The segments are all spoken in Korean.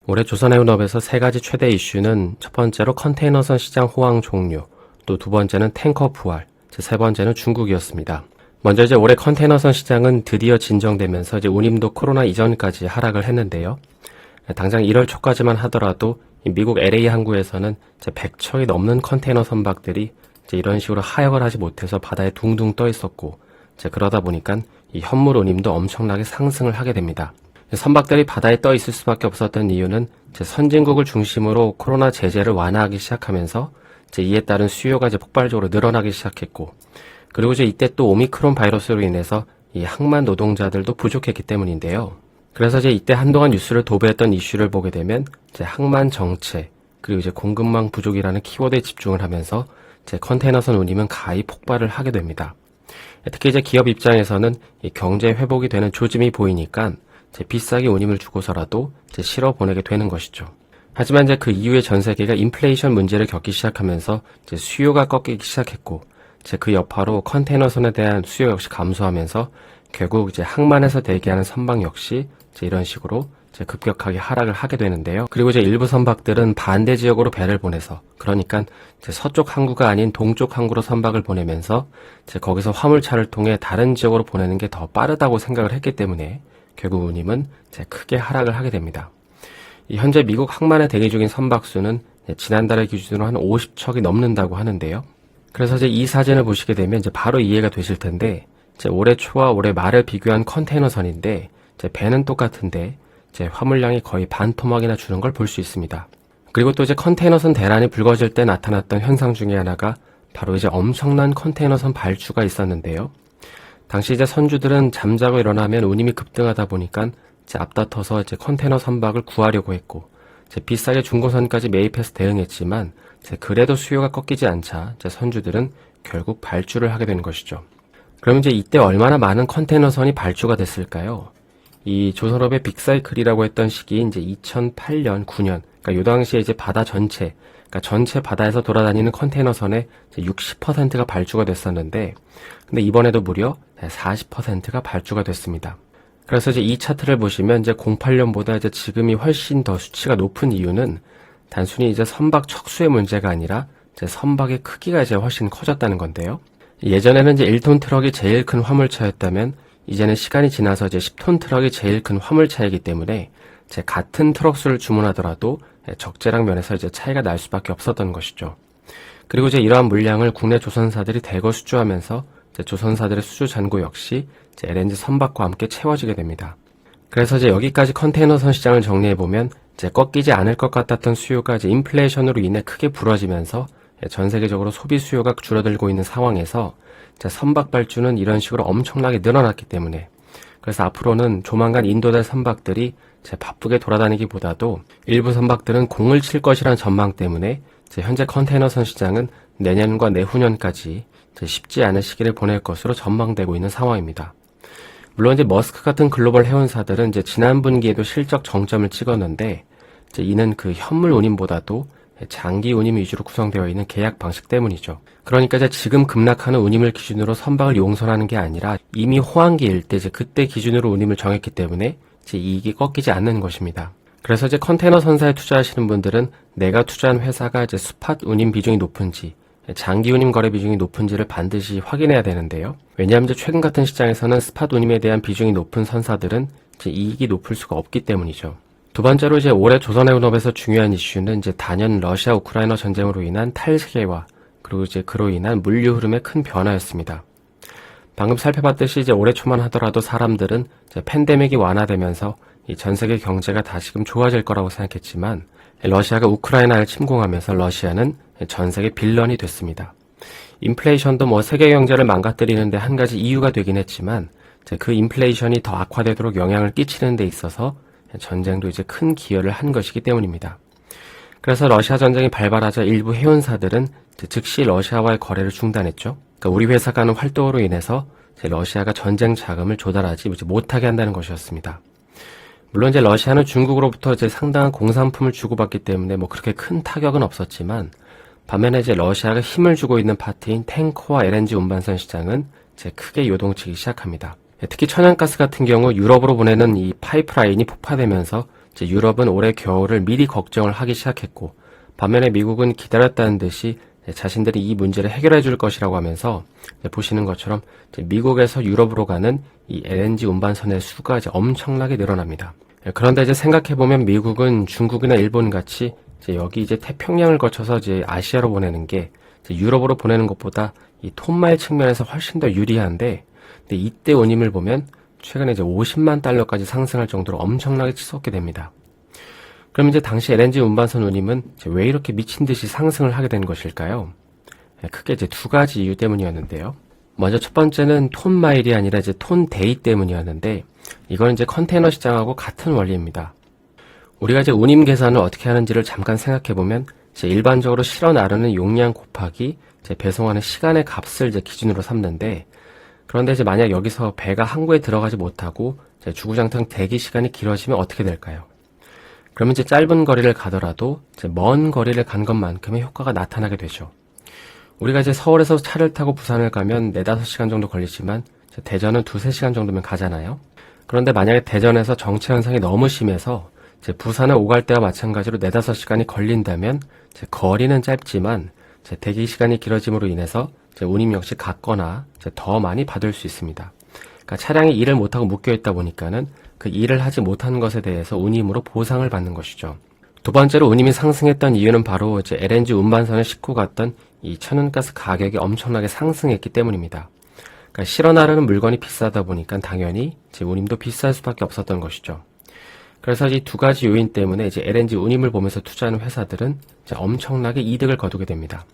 올해 조선해운업에서 세 가지 최대 이슈는 첫 번째로 컨테이너선 시장 호황 종료, 또 두 번째는 탱커 부활, 세 번째는 중국이었습니다. 먼저 이제 올해 컨테이너선 시장은 드디어 진정되면서 이제 운임도 코로나 이전까지 하락을 했는데요. 당장 1월 초까지만 하더라도 미국 LA 항구에서는 100척이 넘는 컨테이너 선박들이 이런 식으로 하역을 하지 못해서 바다에 둥둥 떠 있었고, 그러다 보니까 이 현물 운임도 엄청나게 상승을 하게 됩니다. 선박들이 바다에 떠 있을 수밖에 없었던 이유는 선진국을 중심으로 코로나 제재를 완화하기 시작하면서 이에 따른 수요가 폭발적으로 늘어나기 시작했고, 그리고 이때 또 오미크론 바이러스로 인해서 이 항만 노동자들도 부족했기 때문인데요. 그래서 이때 한동안 뉴스를 도배했던 이슈를 보게 되면 항만 정체, 그리고 공급망 부족이라는 키워드에 집중을 하면서 컨테이너선 운임은 가히 폭발을 하게 됩니다. 특히 기업 입장에서는 이 경제 회복이 되는 조짐이 보이니까 비싸게 운임을 주고서라도 실어 보내게 되는 것이죠. 하지만 그 이후에 전 세계가 인플레이션 문제를 겪기 시작하면서 수요가 꺾이기 시작했고, 그 여파로 컨테이너선에 대한 수요 역시 감소하면서 결국 항만에서 대기하는 선박 역시 이런 식으로 급격하게 하락을 하게 되는데요. 그리고 일부 선박들은 반대 지역으로 배를 보내서, 그러니까 서쪽 항구가 아닌 동쪽 항구로 선박을 보내면서 거기서 화물차를 통해 다른 지역으로 보내는 게 더 빠르다고 생각을 했기 때문에 결국 운임은 크게 하락을 하게 됩니다. 현재 미국 항만에 대기 중인 선박 수는 지난달을 기준으로 한 50척이 넘는다고 하는데요. 그래서 이 사진을 보시게 되면 바로 이해가 되실 텐데, 올해 초와 올해 말을 비교한 컨테이너선인데 배는 똑같은데 화물량이 거의 반 토막이나 주는 걸 볼 수 있습니다. 그리고 또 컨테이너선 대란이 불거질 때 나타났던 현상 중에 하나가 바로 엄청난 컨테이너선 발주가 있었는데요. 당시 선주들은 잠자고 일어나면 운임이 급등하다 보니까 앞다퉈서 컨테이너 선박을 구하려고 했고, 비싸게 중고선까지 매입해서 대응했지만 그래도 수요가 꺾이지 않자 선주들은 결국 발주를 하게 되는 것이죠. 그럼 이때 얼마나 많은 컨테이너선이 발주가 됐을까요? 이 조선업의 빅사이클이라고 했던 시기 2008년, 9년, 그러니까 요 당시에 바다 전체, 그러니까 전체 바다에서 돌아다니는 컨테이너선의 60%가 발주가 됐었는데, 근데 이번에도 무려 40%가 발주가 됐습니다. 그래서 이 차트를 보시면 08년보다 지금이 훨씬 더 수치가 높은 이유는 단순히 선박 척수의 문제가 아니라 선박의 크기가 훨씬 커졌다는 건데요. 예전에는 1톤 트럭이 제일 큰 화물차였다면 이제는 시간이 지나서 10톤 트럭이 제일 큰 화물차이기 때문에 같은 트럭 수를 주문하더라도 적재량 면에서 차이가 날 수밖에 없었던 것이죠. 그리고 이러한 물량을 국내 조선사들이 대거 수주하면서 조선사들의 수주 잔고 역시 LNG 선박과 함께 채워지게 됩니다. 그래서 여기까지 컨테이너선 시장을 정리해보면 꺾이지 않을 것 같았던 수요가 인플레이션으로 인해 크게 부러지면서 전 세계적으로 소비 수요가 줄어들고 있는 상황에서 선박 발주는 이런 식으로 엄청나게 늘어났기 때문에, 그래서 앞으로는 조만간 인도될 선박들이 바쁘게 돌아다니기보다도 일부 선박들은 공을 칠 것이라는 전망 때문에 현재 컨테이너선 시장은 내년과 내후년까지 쉽지 않은 시기를 보낼 것으로 전망되고 있는 상황입니다. 물론 머스크 같은 글로벌 해운사들은 지난 분기에도 실적 정점을 찍었는데, 이는 그 현물 운임보다도 장기 운임 위주로 구성되어 있는 계약 방식 때문이죠. 그러니까 지금 급락하는 운임을 기준으로 선박을 용선하는 게 아니라 이미 호황기일 때 그때 기준으로 운임을 정했기 때문에 이익이 꺾이지 않는 것입니다. 그래서 컨테이너 선사에 투자하시는 분들은 내가 투자한 회사가 스팟 운임 비중이 높은지, 장기 운임 거래 비중이 높은지를 반드시 확인해야 되는데요. 왜냐하면 최근 같은 시장에서는 스팟 운임에 대한 비중이 높은 선사들은 이익이 높을 수가 없기 때문이죠. 두 번째로 올해 조선해운업에서 중요한 이슈는 단연 러시아 우크라이나 전쟁으로 인한 탈세계화, 그리고 그로 인한 물류 흐름의 큰 변화였습니다. 방금 살펴봤듯이 올해 초만 하더라도 사람들은 팬데믹이 완화되면서 이 전 세계 경제가 다시금 좋아질 거라고 생각했지만, 러시아가 우크라이나를 침공하면서 러시아는 전 세계 빌런이 됐습니다. 인플레이션도 세계 경제를 망가뜨리는데 한 가지 이유가 되긴 했지만, 그 인플레이션이 더 악화되도록 영향을 끼치는 데 있어서 전쟁도 큰 기여를 한 것이기 때문입니다. 그래서 러시아 전쟁이 발발하자 일부 해운사들은 즉시 러시아와의 거래를 중단했죠. 그러니까 우리 회사가 하는 활동으로 인해서 러시아가 전쟁 자금을 조달하지 못하게 한다는 것이었습니다. 물론 러시아는 중국으로부터 상당한 공산품을 주고받기 때문에 그렇게 큰 타격은 없었지만, 반면에 러시아가 힘을 주고 있는 파트인 탱커와 LNG 운반선 시장은 크게 요동치기 시작합니다. 특히 천연가스 같은 경우 유럽으로 보내는 이 파이프라인이 폭파되면서 유럽은 올해 겨울을 미리 걱정을 하기 시작했고, 반면에 미국은 기다렸다는 듯이 자신들이 이 문제를 해결해 줄 것이라고 하면서 보시는 것처럼 미국에서 유럽으로 가는 이 LNG 운반선의 수가 이제 엄청나게 늘어납니다. 그런데 이제 생각해보면 미국은 중국이나 일본 같이 여기 이제 태평양을 거쳐서 이제 아시아로 보내는 게 유럽으로 보내는 것보다 이 톤마일 측면에서 훨씬 더 유리한데, 근데 이때 운임을 보면 최근에 이제 50만 달러까지 상승할 정도로 엄청나게 치솟게 됩니다. 그럼 이제 당시 LNG 운반선 운임은 왜 이렇게 미친 듯이 상승을 하게 된 것일까요? 크게 이제 두 가지 이유 때문이었는데요. 먼저 첫 번째는 톤마일이 아니라 이제 톤데이 때문이었는데, 이건 이제 컨테이너 시장하고 같은 원리입니다. 우리가 이제 운임 계산을 어떻게 하는지를 잠깐 생각해보면, 이제 일반적으로 실어 나르는 용량 곱하기 이제 배송하는 시간의 값을 이제 기준으로 삼는데, 그런데 이제 만약 여기서 배가 항구에 들어가지 못하고 이제 주구장창 대기 시간이 길어지면 어떻게 될까요? 그러면 이제 짧은 거리를 가더라도 이제 먼 거리를 간 것만큼의 효과가 나타나게 되죠. 우리가 이제 서울에서 차를 타고 부산을 가면 4, 5시간 정도 걸리지만 대전은 2, 3시간 정도면 가잖아요. 그런데 만약에 대전에서 정체 현상이 너무 심해서 이제 부산을 오갈 때와 마찬가지로 4, 5시간이 걸린다면 이제 거리는 짧지만 이제 대기 시간이 길어짐으로 인해서 이제 운임 역시 같거나 이제 더 많이 받을 수 있습니다. 그러니까 차량이 일을 못하고 묶여있다 보니까는 그 일을 하지 못한 것에 대해서 운임으로 보상을 받는 것이죠. 두 번째로 운임이 상승했던 이유는 바로 이제 LNG 운반선을 싣고 갔던 이 천연가스 가격이 엄청나게 상승했기 때문입니다. 그러니까 실어 나르는 물건이 비싸다 보니까 당연히 이제 운임도 비쌀 수밖에 없었던 것이죠. 그래서 이 두 가지 요인 때문에 이제 LNG 운임을 보면서 투자하는 회사들은 이제 엄청나게 이득을 거두게 됩니다.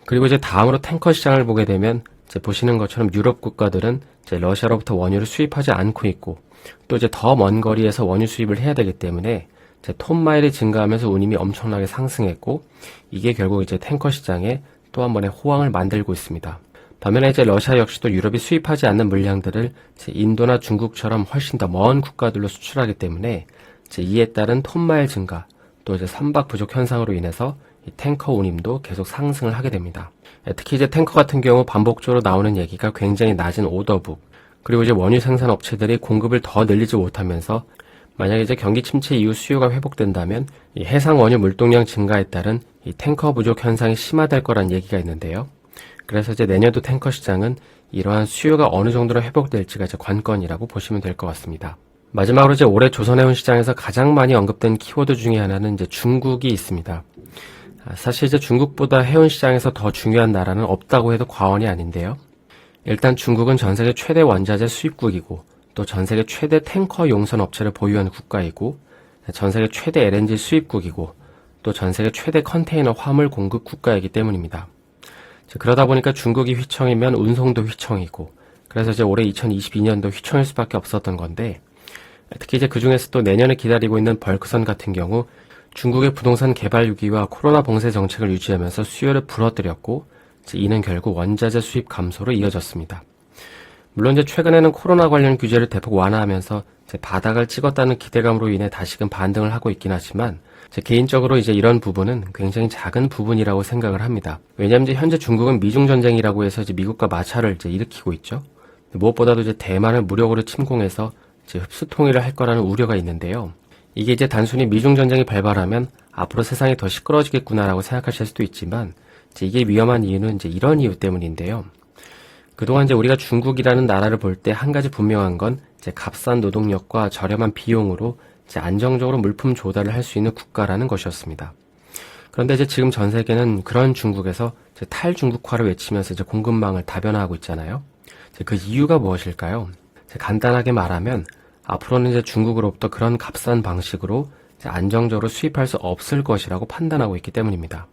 그리고 이제 다음으로 탱커 시장을 보게 되면 이제 보시는 것처럼 유럽 국가들은 이제 러시아로부터 원유를 수입하지 않고 있고, 또 이제 더 먼 거리에서 원유 수입을 해야 되기 때문에 이제 톤마일이 증가하면서 운임이 엄청나게 상승했고, 이게 결국 이제 탱커 시장에 또 한 번의 호황을 만들고 있습니다. 반면에 이제 러시아 역시도 유럽이 수입하지 않는 물량들을 이제 인도나 중국처럼 훨씬 더 먼 국가들로 수출하기 때문에 이제 이에 따른 톤마일 증가, 또 이제 선박 부족 현상으로 인해서 이 탱커 운임도 계속 상승을 하게 됩니다. 특히 이제 탱커 같은 경우 반복적으로 나오는 얘기가 굉장히 낮은 오더북, 그리고 이제 원유 생산 업체들이 공급을 더 늘리지 못하면서 만약에 이제 경기 침체 이후 수요가 회복된다면 이 해상 원유 물동량 증가에 따른 이 탱커 부족 현상이 심화될 거란 얘기가 있는데요. 그래서 이제 내년도 탱커 시장은 이러한 수요가 어느 정도로 회복될지가 이제 관건이라고 보시면 될 것 같습니다. 마지막으로 이제 올해 조선해운 시장에서 가장 많이 언급된 키워드 중에 하나는 이제 중국이 있습니다. 사실 이제 중국보다 해운 시장에서 더 중요한 나라는 없다고 해도 과언이 아닌데요. 일단 중국은 전 세계 최대 원자재 수입국이고, 또 전 세계 최대 탱커 용선 업체를 보유한 국가이고, 전 세계 최대 LNG 수입국이고, 또 전 세계 최대 컨테이너 화물 공급 국가이기 때문입니다. 그러다 보니까 중국이 휘청이면 운송도 휘청이고, 그래서 이제 올해 2022년도 휘청일 수밖에 없었던 건데, 특히 이제 그 중에서 또 내년에 기다리고 있는 벌크선 같은 경우 중국의 부동산 개발 유기와 코로나 봉쇄 정책을 유지하면서 수요를 불어들였고, 이는 결국 원자재 수입 감소로 이어졌습니다. 물론 이제 최근에는 코로나 관련 규제를 대폭 완화하면서 이제 바닥을 찍었다는 기대감으로 인해 다시금 반등을 하고 있긴 하지만, 제 개인적으로 이제 이런 부분은 굉장히 작은 부분이라고 생각을 합니다. 왜냐하면 이제 현재 중국은 미중 전쟁이라고 해서 이제 미국과 마찰을 이제 일으키고 있죠. 무엇보다도 이제 대만을 무력으로 침공해서 이제 흡수 통일을 할 거라는 우려가 있는데요. 이게 이제 단순히 미중 전쟁이 발발하면 앞으로 세상이 더 시끄러워지겠구나라고 생각하실 수도 있지만, 이제 이게 위험한 이유는 이제 이런 이유 때문인데요. 그동안 이제 우리가 중국이라는 나라를 볼 때 한 가지 분명한 건 이제 값싼 노동력과 저렴한 비용으로 이제 안정적으로 물품 조달을 할 수 있는 국가라는 것이었습니다. 그런데 이제 지금 전 세계는 그런 중국에서 이제 탈중국화를 외치면서 이제 공급망을 다변화하고 있잖아요. 이제 그 이유가 무엇일까요? 이제 간단하게 말하면 앞으로는 이제 중국으로부터 그런 값싼 방식으로 이제 안정적으로 수입할 수 없을 것이라고 판단하고 있기 때문입니다.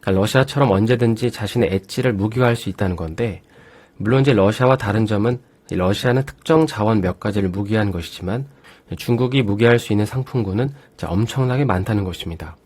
그러니까 러시아처럼 언제든지 자신의 엣지를 무기화할 수 있다는 건데, 물론 이제 러시아와 다른 점은 러시아는 특정 자원 몇 가지를 무기화한 것이지만 중국이 무기화할 수 있는 상품군은 이제 엄청나게 많다는 것입니다.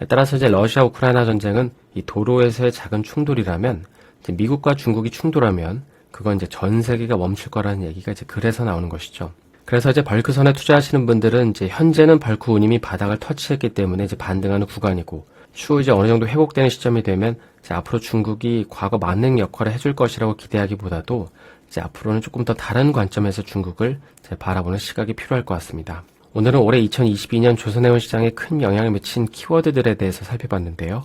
따라서 이제 러시아 우크라이나 전쟁은 이 도로에서의 작은 충돌이라면, 이제 미국과 중국이 충돌하면 그건 이제 전 세계가 멈출 거라는 얘기가 이제 그래서 나오는 것이죠. 그래서 이제 벌크선에 투자하시는 분들은 이제 현재는 벌크 운임이 바닥을 터치했기 때문에 이제 반등하는 구간이고, 추후 이제 어느 정도 회복되는 시점이 되면 이제 앞으로 중국이 과거 만능 역할을 해줄 것이라고 기대하기보다도 이제 앞으로는 조금 더 다른 관점에서 중국을 이제 바라보는 시각이 필요할 것 같습니다. 오늘은 올해 2022년 조선해운 시장에 큰 영향을 미친 키워드들에 대해서 살펴봤는데요.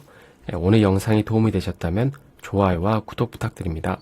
오늘 영상이 도움이 되셨다면 좋아요와 구독 부탁드립니다.